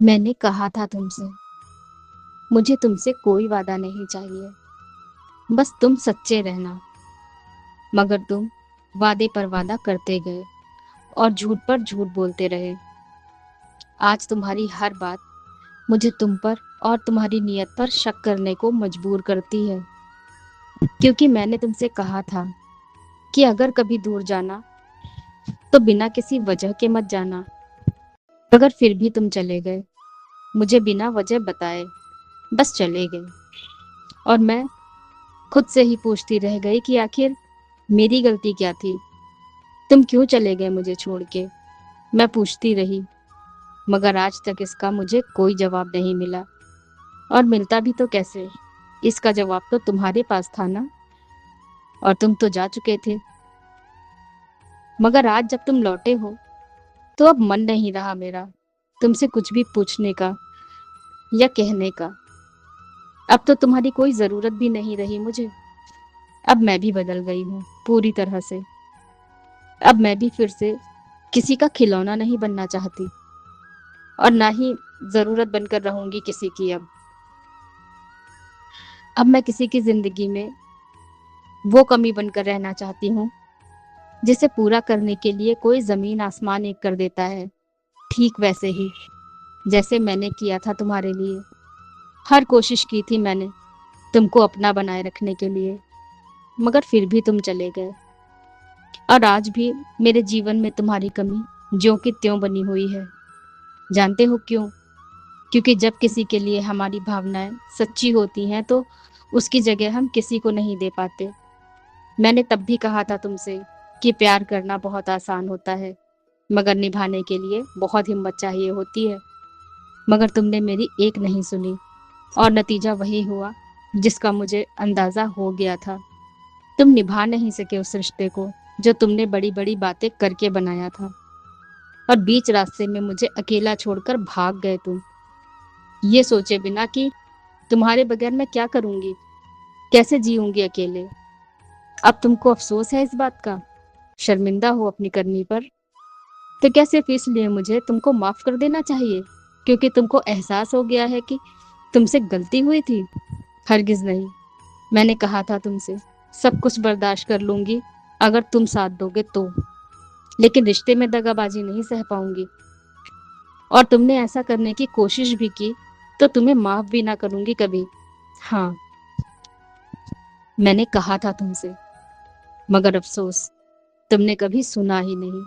मैंने कहा था तुमसे, मुझे तुमसे कोई वादा नहीं चाहिए। बस तुम सच्चे रहना। मगर तुम वादे पर वादा करते गए और झूठ पर झूठ बोलते रहे। आज तुम्हारी हर बात मुझे तुम पर और तुम्हारी नीयत पर शक करने को मजबूर करती है। क्योंकि मैंने तुमसे कहा था कि अगर कभी दूर जाना तो बिना किसी वजह के मत जाना। मगर फिर भी तुम चले गए, मुझे बिना वजह बताए बस चले गए। और मैं खुद से ही पूछती रह गई कि आखिर मेरी गलती क्या थी। तुम क्यों चले गए मुझे छोड़ के? मैं पूछती रही, मगर आज तक इसका मुझे कोई जवाब नहीं मिला। और मिलता भी तो कैसे? इसका जवाब तो तुम्हारे पास था ना, और तुम तो जा चुके थे। मगर आज जब तुम लौटे हो तो अब मन नहीं रहा मेरा तुमसे कुछ भी पूछने का या कहने का। अब तो तुम्हारी कोई जरूरत भी नहीं रही मुझे। अब मैं भी बदल गई हूँ पूरी तरह से। अब मैं भी फिर से किसी का खिलौना नहीं बनना चाहती, और ना ही जरूरत बनकर रहूंगी किसी की। अब मैं किसी की जिंदगी में वो कमी बनकर रहना चाहती हूँ जिसे पूरा करने के लिए कोई जमीन आसमान एक कर देता है। ठीक वैसे ही जैसे मैंने किया था तुम्हारे लिए। हर कोशिश की थी मैंने तुमको अपना बनाए रखने के लिए, मगर फिर भी तुम चले गए। और आज भी मेरे जीवन में तुम्हारी कमी ज्यों की त्यों बनी हुई है। जानते हो क्यों? क्योंकि जब किसी के लिए हमारी भावनाएं सच्ची होती हैं तो उसकी जगह हम किसी को नहीं दे पाते। मैंने तब भी कहा था तुमसे कि प्यार करना बहुत आसान होता है, मगर निभाने के लिए बहुत हिम्मत चाहिए होती है। मगर तुमने मेरी एक नहीं सुनी, और नतीजा वही हुआ जिसका मुझे अंदाजा हो गया था। तुम निभा नहीं सके उस रिश्ते को जो तुमने बड़ी बड़ी बातें करके बनाया था, और बीच रास्ते में मुझे अकेला छोड़कर भाग गए तुम, ये सोचे बिना कि तुम्हारे बगैर मैं क्या करूंगी, कैसे जीऊंगी अकेले। अब तुमको अफसोस है इस बात का? शर्मिंदा हो अपनी करनी पर? तो क्या सिर्फ इसलिए मुझे तुमको माफ कर देना चाहिए क्योंकि तुमको एहसास हो गया है कि तुमसे गलती हुई थी? हरगिज नहीं। मैंने कहा था तुमसे, सब कुछ बर्दाश्त कर लूंगी अगर तुम साथ दोगे तो, लेकिन रिश्ते में दगाबाजी नहीं सह पाऊंगी। और तुमने ऐसा करने की कोशिश भी की तो तुम्हें माफ भी ना करूंगी कभी। हाँ, मैंने कहा था तुमसे, मगर अफसोस तुमने कभी सुना ही नहीं।